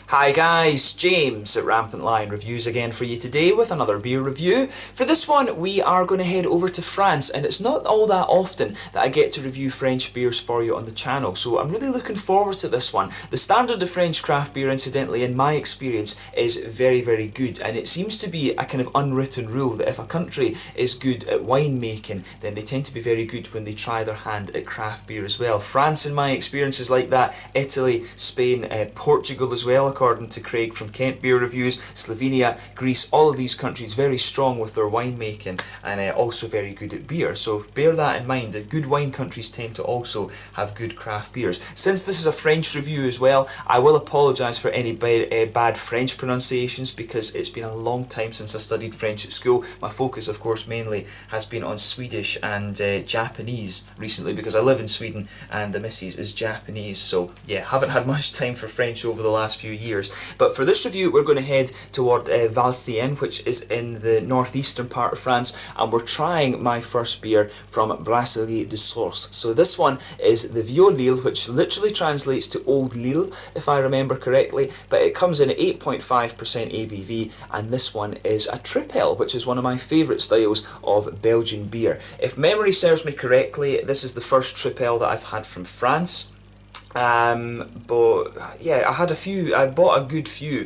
Hi guys, James at RampantLionReviews again for you today with another beer review. For this one we are going to head over to France, and it's not all that often that I get to review French beers for you on the channel, so I'm really looking forward to this one. The standard of French craft beer, incidentally, in my experience, is very good, and it seems to be a kind of unwritten rule that if a country is good at wine making, then they tend to be very good when they try their hand at craft beer as well. France, in my experience, is like that. Italy, Spain, Portugal as well, according to Craig from Kent Beer Reviews, Slovenia, Greece, all of these countries very strong with their winemaking and also very good at beer. So bear that in mind, that good wine countries tend to also have good craft beers. Since this is a French review as well, I will apologise for any bad French pronunciations, because it's been a long time since I studied French at school. My focus, of course, mainly has been on Swedish and Japanese recently, because I live in Sweden and the missus is Japanese, so yeah, haven't had much time for French over the last few years. But for this review we're going to head toward Valenciennes, which is in the northeastern part of France, and we're trying my first beer from Brasserie Des Sources. So this one is the Vieux Lille, which literally translates to Old Lille, if I remember correctly, but it comes in at 8.5% ABV, and this one is a Tripel, which is one of my favourite styles of Belgian beer. If memory serves me correctly, this is the first Tripel that I've had from France. But yeah, I bought a good few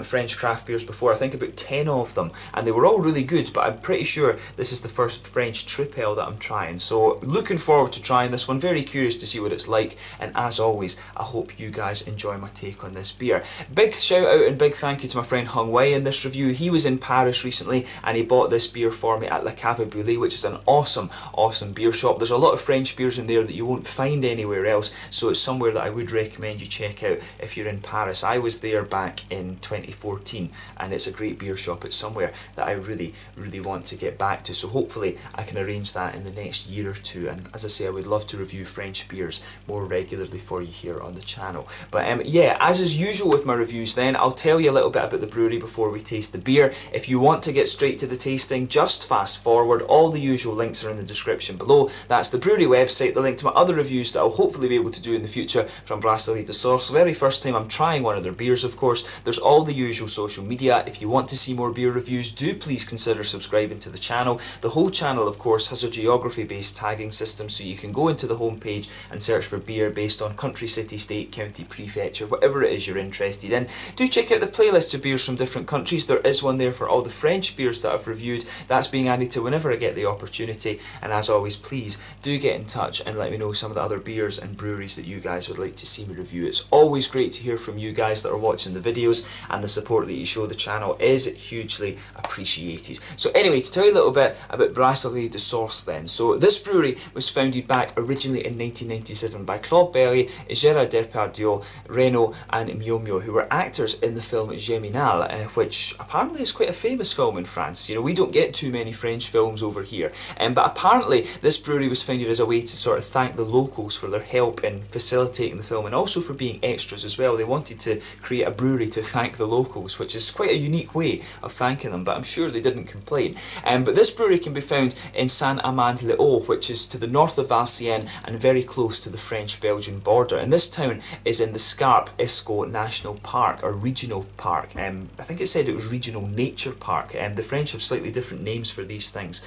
French craft beers before, I think about 10 of them, and they were all really good, but I'm pretty sure this is the first French Tripel that I'm trying. So looking forward to trying this one, very curious to see what it's like, and as always, I hope you guys enjoy my take on this beer. Big shout out and big thank you to my friend Hung Wei in this review. He was in Paris recently and he bought this beer for me at La Cave Brûlée, which is an awesome beer shop. There's a lot of French beers in there that you won't find anywhere else, so it's somewhere that I would recommend you check out if you're in Paris. I was there back in 2014 and it's a great beer shop. It's somewhere that I really want to get back to, so hopefully I can arrange that in the next year or two. And as I say, I would love to review French beers more regularly for you here on the channel. But yeah, as is usual with my reviews then, I'll tell you a little bit about the brewery before we taste the beer. If you want to get straight to the tasting, just fast forward. All the usual links are in the description below. That's the brewery website, the link to my other reviews that I'll hopefully be able to do in the future from Brasserie Des Sources. Very first time I'm trying one of their beers, of course. There's all the usual social media. If you want to see more beer reviews, do please consider subscribing to the channel. The whole channel, of course, has a geography based tagging system, so you can go into the homepage and search for beer based on country, city, state, county, prefecture, whatever it is you're interested in. Do check out the playlist of beers from different countries. There is one there for all the French beers that I've reviewed. That's being added to whenever I get the opportunity, and as always, please do get in touch and let me know some of the other beers and breweries that you guys would like to see me review. It's always great to hear from you guys that are watching the videos, and the support that you show the channel is hugely appreciated. So anyway, to tell you a little bit about Brasserie Des Sources then. So this brewery was founded back originally in 1997 by Claude Berry, Gérard Depardieu, Renaud and Mio Mio, who were actors in the film Germinal, which apparently is quite a famous film in France. You know, we don't get too many French films over here, but apparently this brewery was founded as a way to sort of thank the locals for their help in facilitating the film, and also for being extras as well. They wanted to create a brewery to thank the locals, which is quite a unique way of thanking them, but I'm sure they didn't complain. But this brewery can be found in Saint-Amand-les-Eaux, which is to the north of Valenciennes and very close to the French-Belgian border. And this town is in the Scarpe-Escaut National Park, or Regional Park. I think it said it was Regional Nature Park. The French have slightly different names for these things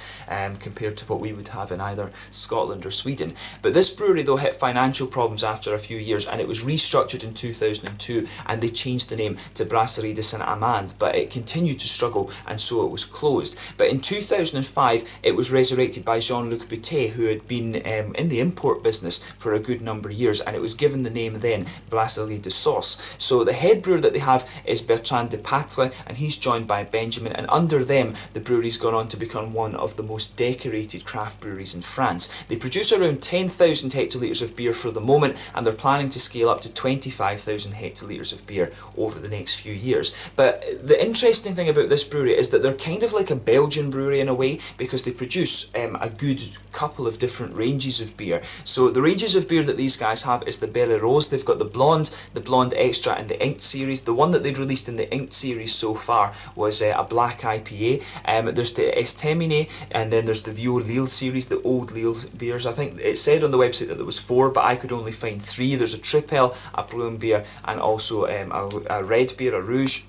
compared to what we would have in either Scotland or Sweden. But this brewery, though, hit financial problems after a few years, and it was restructured in 2002, and they changed the name to Brasserie de Saint-Amand, but it continued to struggle, and so it was closed. But in 2005 it was resurrected by Jean-Luc Boutet, who had been in the import business for a good number of years, and it was given the name then Brasserie Des Sources. So the head brewer that they have is Bertrand Depatre, and he's joined by Benjamin, and under them the brewery's gone on to become one of the most decorated craft breweries in France. They produce around 10,000 hectolitres of beer for the moment, and they're planning to scale up to 25,000 hectolitres of beer over the next few years. But the interesting thing about this brewery is that they're kind of like a Belgian brewery in a way, because they produce a good couple of different ranges of beer. So the ranges of beer that these guys have is the Belle Rose. They've got the Blonde Extra and the Inked series. The one that they'd released in the Inked series so far was a black IPA. There's the Esteminet, and then there's the Vieux Lille series, the Old Lille beers. I think it said on the website that there was 4, but I could only find three. There's a Tripel, a blue beer, and also a red beer, a rouge.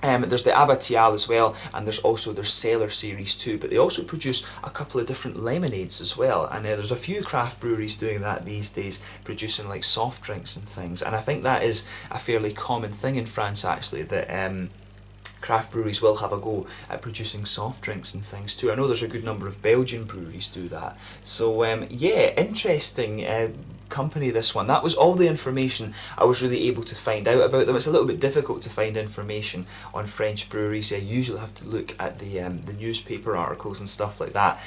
There's the Abbatiale as well, and there's also their Cellar series too, but they also produce a couple of different lemonades as well, and there's a few craft breweries doing that these days, producing like soft drinks and things, and I think that is a fairly common thing in France actually, that craft breweries will have a go at producing soft drinks and things too. I know there's a good number of Belgian breweries do that, so yeah, interesting company this one. That was all the information I was really able to find out about them. It's a little bit difficult to find information on French breweries. You usually have to look at the newspaper articles and stuff like that,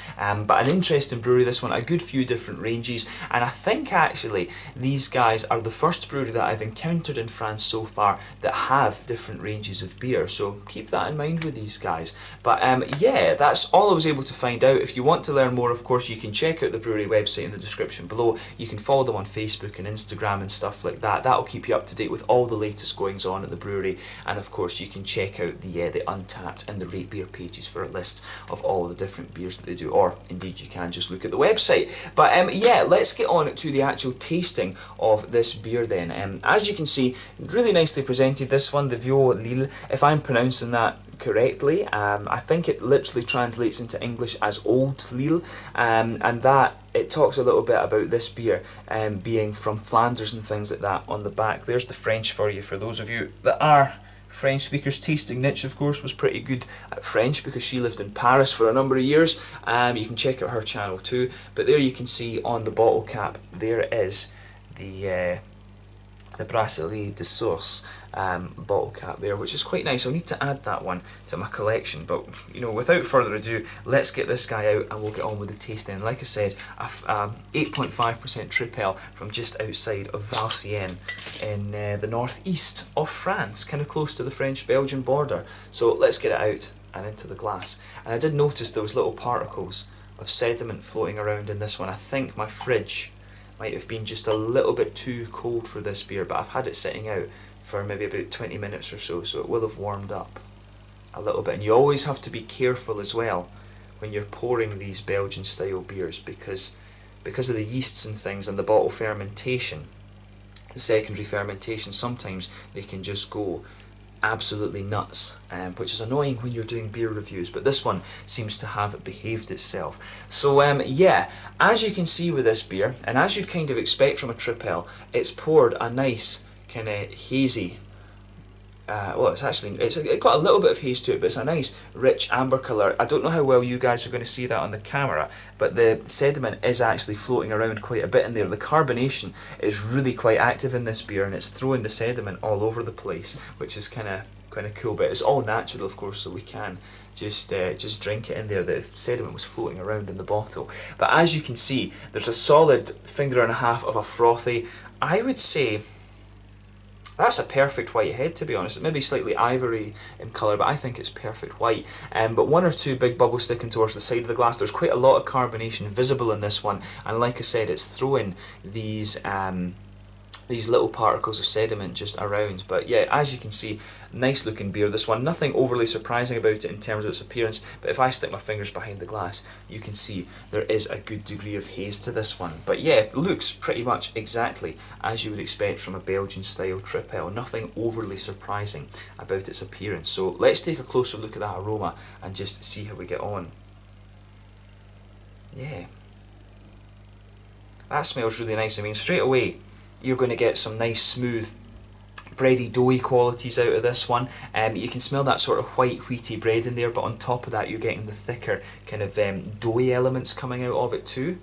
but an interesting brewery this one, a good few different ranges, and I think actually these guys are the first brewery that I've encountered in France so far that have different ranges of beer, so keep that in mind with these guys. But yeah, that's all I was able to find out. If you want to learn more, of course, you can check out the brewery website in the description below. You can follow them on Facebook and Instagram and stuff like that. That'll keep you up to date with all the latest goings on at the brewery, and of course you can check out the Untappd and the Rate Beer pages for a list of all the different beers that they do, or indeed you can just look at the website. But yeah, let's get on to the actual tasting of this beer then. As you can see, really nicely presented this one, the Vieux Lille, if I'm pronouncing that correctly. I think it literally translates into English as Old Lille, and that it talks a little bit about this beer being from Flanders and things like that on the back. There's the French for you, for those of you that are French speakers. Tasting Niche, of course, was pretty good at French because she lived in Paris for a number of years. You can check out her channel too. But there you can see on the bottle cap, there is the Brasserie Des Sources bottle cap there, which is quite nice. I'll need to add that one to my collection, but you know, without further ado, let's get this guy out and we'll get on with the tasting. Like I said, 8.5% Tripel from just outside of Valenciennes in the northeast of France, kind of close to the French-Belgian border. So let's get it out and into the glass. And I did notice those little particles of sediment floating around in this one. I think my fridge might have been just a little bit too cold for this beer, but I've had it sitting out for maybe about 20 minutes or so, so it will have warmed up a little bit. And you always have to be careful as well when you're pouring these Belgian style beers, because of the yeasts and things and the bottle fermentation, the secondary fermentation, sometimes they can just go absolutely nuts, which is annoying when you're doing beer reviews, but this one seems to have behaved itself. So yeah, as you can see with this beer, and as you'd kind of expect from a Tripel, it's poured a nice kind of hazy, well, it's got a little bit of haze to it, but it's a nice rich amber colour. I don't know how well you guys are going to see that on the camera, but the sediment is actually floating around quite a bit in there. The carbonation is really quite active in this beer, and it's throwing the sediment all over the place, which is kind of cool. But it's all natural, of course, so we can just drink it in there. The sediment was floating around in the bottle, but as you can see, there's a solid finger and a half of a frothy, I would say. That's a perfect white head, to be honest. It may be slightly ivory in colour, but I think it's perfect white. But one or two big bubbles sticking towards the side of the glass. There's quite a lot of carbonation visible in this one, and like I said, it's throwing these little particles of sediment just around. But yeah, as you can see, nice looking beer, this one. Nothing overly surprising about it in terms of its appearance, but if I stick my fingers behind the glass, you can see there is a good degree of haze to this one. But yeah, it looks pretty much exactly as you would expect from a Belgian style Tripel. Nothing overly surprising about its appearance. So let's take a closer look at that aroma and just see how we get on. Yeah, that smells really nice. I mean, straight away you're going to get some nice smooth bready doughy qualities out of this one. You can smell that sort of white wheaty bread in there, but on top of that you're getting the thicker kind of doughy elements coming out of it too.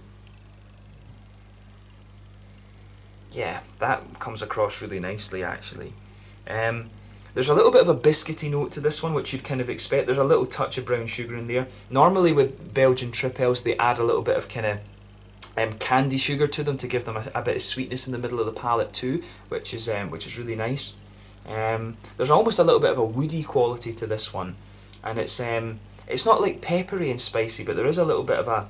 Yeah, that comes across really nicely actually. There's a little bit of a biscuity note to this one, which you'd kind of expect. There's a little touch of brown sugar in there. Normally with Belgian Tripels they add a little bit of kind of candy sugar to them to give them a bit of sweetness in the middle of the palate too, which is really nice. There's almost a little bit of a woody quality to this one, and it's not like peppery and spicy, but there is a little bit of a,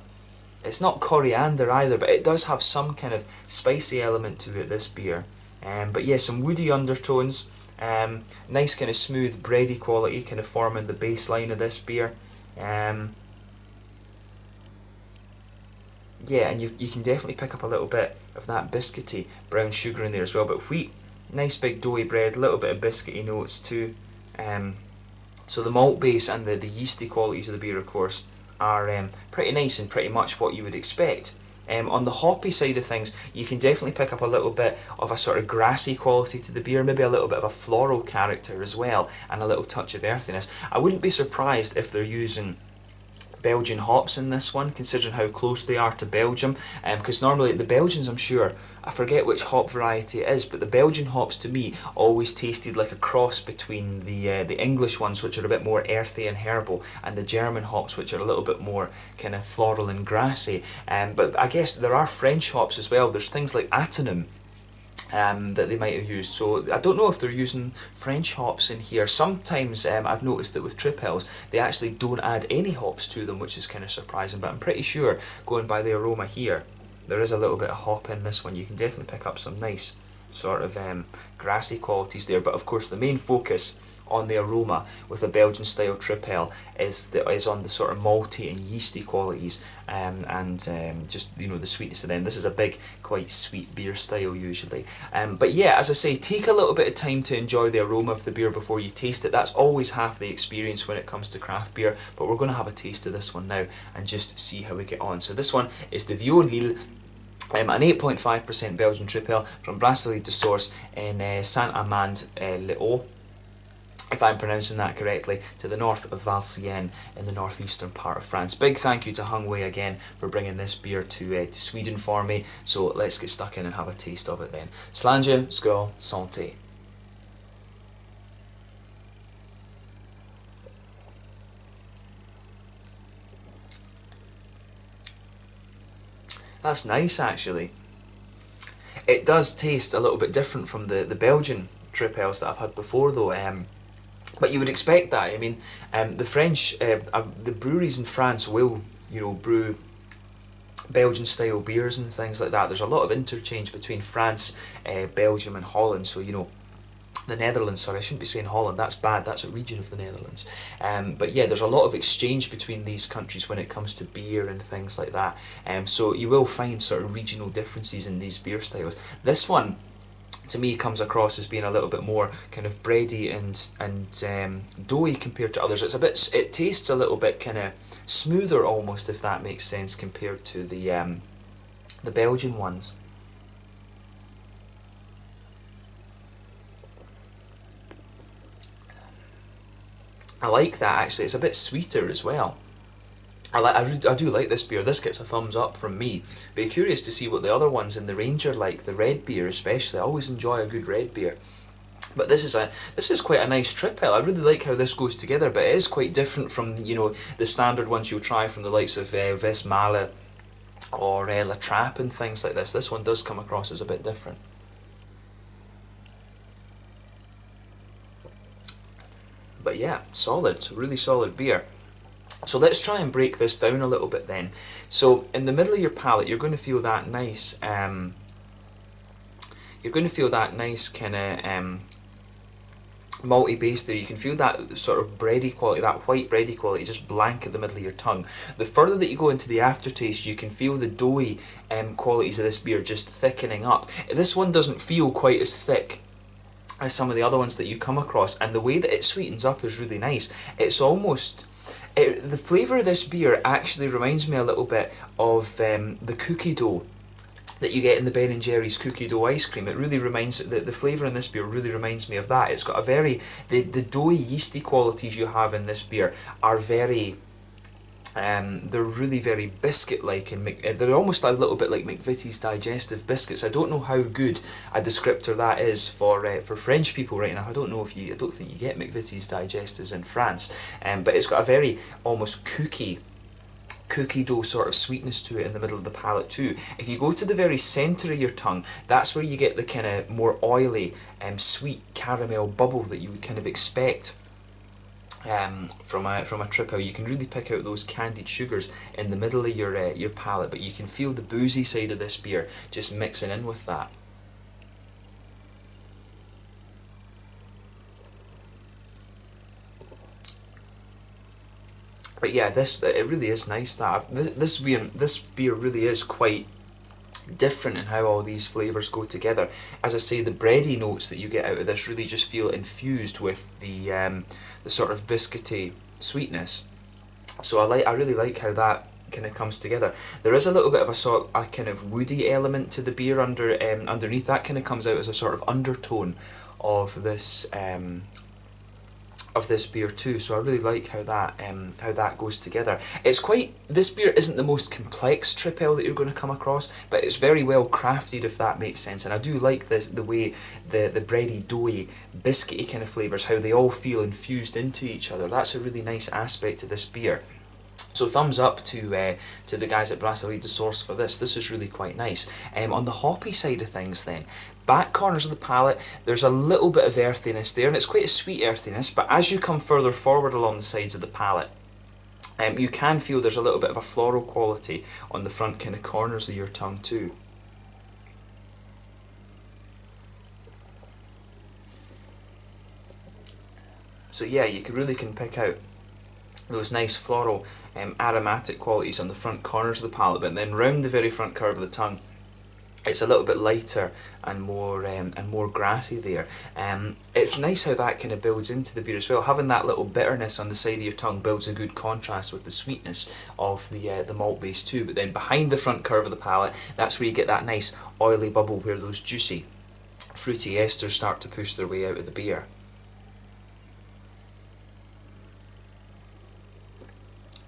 it's not coriander either, but it does have some kind of spicy element to it, this beer. But yeah, some woody undertones, nice kind of smooth bready quality kind of forming the baseline of this beer. yeah, and you can definitely pick up a little bit of that biscuity brown sugar in there as well. But wheat, nice big doughy bread, a little bit of biscuity notes too. So the malt base and the yeasty qualities of the beer, of course, are pretty nice and pretty much what you would expect. On the hoppy side of things, you can definitely pick up a little bit of a sort of grassy quality to the beer, maybe a little bit of a floral character as well, and a little touch of earthiness. I wouldn't be surprised if they're using Belgian hops in this one, considering how close they are to Belgium, because normally the Belgians, I'm sure, I forget which hop variety it is, but the Belgian hops to me always tasted like a cross between the English ones, which are a bit more earthy and herbal, and the German hops, which are a little bit more kind of floral and grassy. But I guess there are French hops as well. There's things like Attenum, that they might have used. So I don't know if they're using French hops in here. Sometimes I've noticed that with Tripels they actually don't add any hops to them, which is kind of surprising, but I'm pretty sure, going by the aroma here, there is a little bit of hop in this one. You can definitely pick up some nice sort of grassy qualities there, but of course the main focus on the aroma with a Belgian style Tripel is on the sort of malty and yeasty qualities, and just, you know, the sweetness of them. This is a big, quite sweet beer style usually. But yeah, as I say, take a little bit of time to enjoy the aroma of the beer before you taste it. That's always half the experience when it comes to craft beer, but we're going to have a taste of this one now and just see how we get on. So this one is the Vieux Lille, an 8.5% Belgian Tripel from Brasserie Des Sources in Saint-Amand-les-Eaux, if I'm pronouncing that correctly, to the north of Valenciennes in the northeastern part of France. Big thank you to Hungway again for bringing this beer to Sweden for me. So let's get stuck in and have a taste of it then. Slange, skål, santé. That's nice, actually. It does taste a little bit different from the Belgian Tripels that I've had before, though. But you would expect that. I mean, the French, the breweries in France will, you know, brew Belgian style beers and things like that. There's a lot of interchange between France, Belgium and Holland. So, you know, the Netherlands, sorry, I shouldn't be saying Holland, that's bad, that's a region of the Netherlands. But yeah, there's a lot of exchange between these countries when it comes to beer and things like that. So you will find sort of regional differences in these beer styles. This one, to me, comes across as being a little bit more kind of bready and doughy compared to others. It tastes a little bit kind of smoother almost, if that makes sense, compared to the Belgian ones. I like that, actually. It's a bit sweeter as well. I do like this beer. This gets a thumbs up from me. Be curious to see what the other ones in the range are like. The red beer especially. I always enjoy a good red beer. But this is quite a nice Tripel. I really like how this goes together, but it is quite different from, you know, the standard ones you'll try from the likes of Westmalle or La Trappe and things like this. This one does come across as a bit different. But yeah, solid. It's a really solid beer. So let's try and break this down a little bit then. So in the middle of your palate, you're going to feel that nice, kind of malty base there. You can feel that sort of bready quality, that white bready quality, just blank at the middle of your tongue. The further that you go into the aftertaste, you can feel the doughy qualities of this beer just thickening up. This one doesn't feel quite as thick as some of the other ones that you come across, and the way that it sweetens up is really nice. It's almost... the flavour of this beer actually reminds me a little bit of the cookie dough that you get in the Ben & Jerry's cookie dough ice cream. It really reminds, the flavour in this beer really reminds me of that. It's got a very, the doughy yeasty qualities you have in this beer are very, they're really very biscuit-like, and they're almost a little bit like McVitie's digestive biscuits. I don't know how good a descriptor that is for French people right now. I don't think you get McVitie's digestives in France, but it's got a very almost cookie dough sort of sweetness to it in the middle of the palate too. If you go to the very centre of your tongue, that's where you get the kind of more oily sweet caramel bubble that you would kind of expect from a Tripel. You can really pick out those candied sugars in the middle of your palate, but you can feel the boozy side of this beer just mixing in with that. But yeah, it really is nice that this beer really is quite different in how all these flavours go together. As I say, the bready notes that you get out of this really just feel infused with the sort of biscuity sweetness. So I really like how that kind of comes together. There is a little bit of a kind of woody element to the beer underneath. That kind of comes out as a sort of undertone of this beer too. So I really like how that goes together. This beer isn't the most complex Tripel that you're going to come across, but it's very well crafted, if that makes sense. And I do like the way the bready, doughy, biscuity kind of flavours, how they all feel infused into each other. That's a really nice aspect to this beer. So thumbs up to the guys at Brasserie Des Sources for this. This is really quite nice. On the hoppy side of things then, back corners of the palate, there's a little bit of earthiness there, and it's quite a sweet earthiness, but as you come further forward along the sides of the palate, you can feel there's a little bit of a floral quality on the front kind of corners of your tongue too. So yeah, you really can pick out those nice floral aromatic qualities on the front corners of the palate, but then round the very front curve of the tongue, it's a little bit lighter and more grassy there. It's nice how that kind of builds into the beer as well. Having that little bitterness on the side of your tongue builds a good contrast with the sweetness of the malt base too. But then behind the front curve of the palate, that's where you get that nice oily bubble where those juicy, fruity esters start to push their way out of the beer.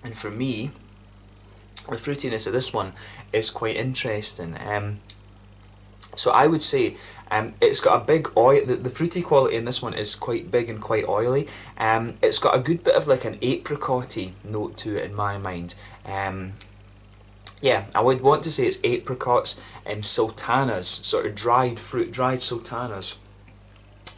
And for me, the fruitiness of this one is quite interesting. So I would say it's got a big oil. The fruity quality in this one is quite big and quite oily. It's got a good bit of like an apricot-y note to it in my mind. Yeah, I would want to say it's apricots and sultanas, sort of dried fruit, dried sultanas.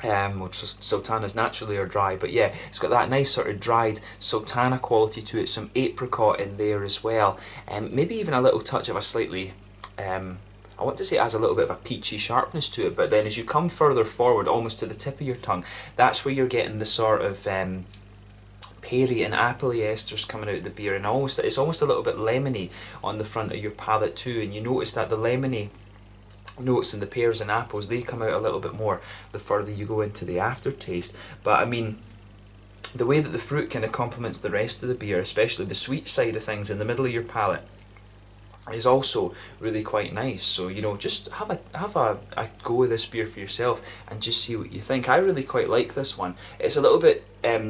Which sultanas naturally are dry, but yeah, it's got that nice sort of dried sultana quality to it, some apricot in there as well, maybe even a little touch of a slightly, I want to say it has a little bit of a peachy sharpness to it, but then as you come further forward, almost to the tip of your tongue, that's where you're getting the sort of peary and appley esters coming out of the beer, and it's almost a little bit lemony on the front of your palate too, and you notice that the lemony notes in the pears and apples, they come out a little bit more the further you go into the aftertaste. But I mean, the way that the fruit kind of complements the rest of the beer, especially the sweet side of things in the middle of your palate, is also really quite nice. So, you know, just have a go with this beer for yourself and just see what you think. I really quite like this one. It's a little bit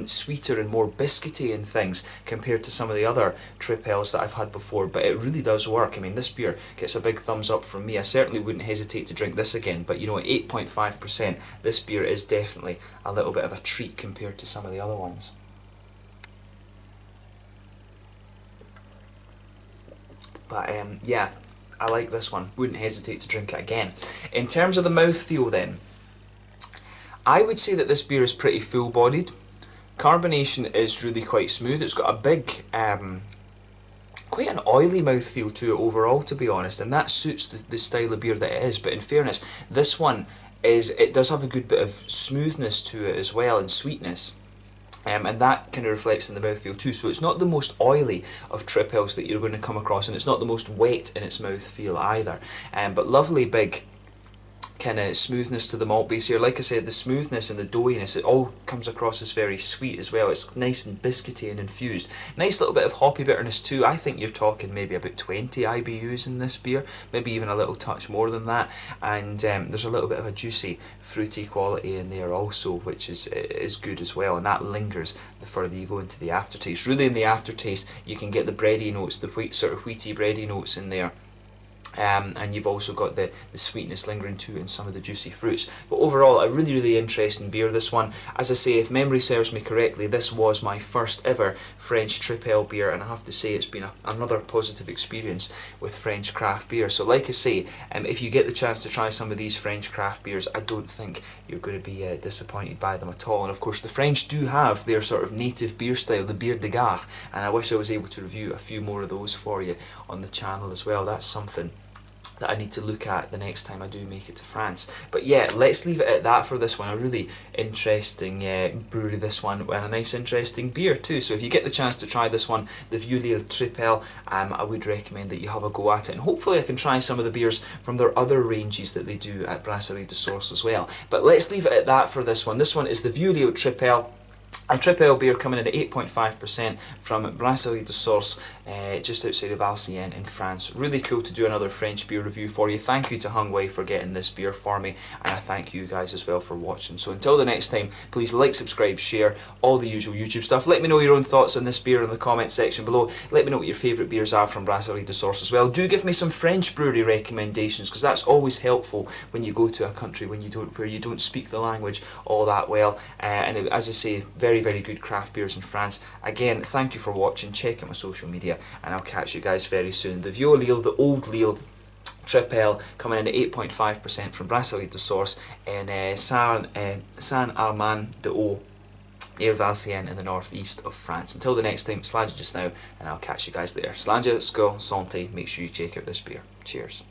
sweeter and more biscuity in things compared to some of the other Tripels that I've had before, but it really does work. I mean, this beer gets a big thumbs up from me. I certainly wouldn't hesitate to drink this again, but you know, at 8.5%, this beer is definitely a little bit of a treat compared to some of the other ones. But yeah, I like this one. Wouldn't hesitate to drink it again. In terms of the mouthfeel then, I would say that this beer is pretty full-bodied. Carbonation is really quite smooth. It's got a big, quite an oily mouthfeel to it overall, to be honest, and that suits the style of beer that it is. But in fairness, this one it does have a good bit of smoothness to it as well, and sweetness. And that kind of reflects in the mouthfeel too. So it's not the most oily of Tripels that you're going to come across, and it's not the most wet in its mouthfeel either. But lovely big kind of smoothness to the malt base here. Like I said, the smoothness and the doughiness, it all comes across as very sweet as well. It's nice and biscuity and infused. Nice little bit of hoppy bitterness too. I think you're talking maybe about 20 IBUs in this beer, maybe even a little touch more than that. And there's a little bit of a juicy, fruity quality in there also, which is good as well. And that lingers the further you go into the aftertaste. Really, in the aftertaste, you can get the bready notes, the sort of wheaty bready notes in there. And you've also got the sweetness lingering too in some of the juicy fruits. But overall, a really interesting beer, this one. As I say, if memory serves me correctly, this was my first ever French Tripel beer, and I have to say it's been another positive experience with French craft beer. So like I say, if you get the chance to try some of these French craft beers, I don't think you're going to be disappointed by them at all. And of course, the French do have their sort of native beer style, the bière de gare, and I wish I was able to review a few more of those for you on the channel as well. That's something that I need to look at the next time I do make it to France. But yeah, let's leave it at that for this one. A really interesting brewery, this one, and a nice interesting beer too. So if you get the chance to try this one, the Vieux Lille Tripel, I would recommend that you have a go at it, and hopefully I can try some of the beers from their other ranges that they do at Brasserie Des Sources as well. But let's leave it at that for this one. This one is the Vieux Lille Tripel. A Tripel beer coming in at 8.5% from Brasserie Des Sources, just outside of Valenciennes in France. Really cool to do another French beer review for you. Thank you to Hung Wei for getting this beer for me, and I thank you guys as well for watching. So until the next time, please like, subscribe, share, all the usual YouTube stuff. Let me know your own thoughts on this beer in the comment section below. Let me know what your favourite beers are from Brasserie Des Sources as well. Do give me some French brewery recommendations, because that's always helpful when you go to a country where you don't speak the language all that well. And as I say, very good craft beers in France. Again, thank you for watching. Check out my social media, and I'll catch you guys very soon. The Vieux Lille, the Old Lille Tripel, coming in at 8.5% from Brasserie Des Sources in Saint-Amand-les-Eaux, near Valenciennes in the northeast of France. Until the next time, Slanja just now, and I'll catch you guys there. Slanja, skål, santé. Make sure you check out this beer. Cheers.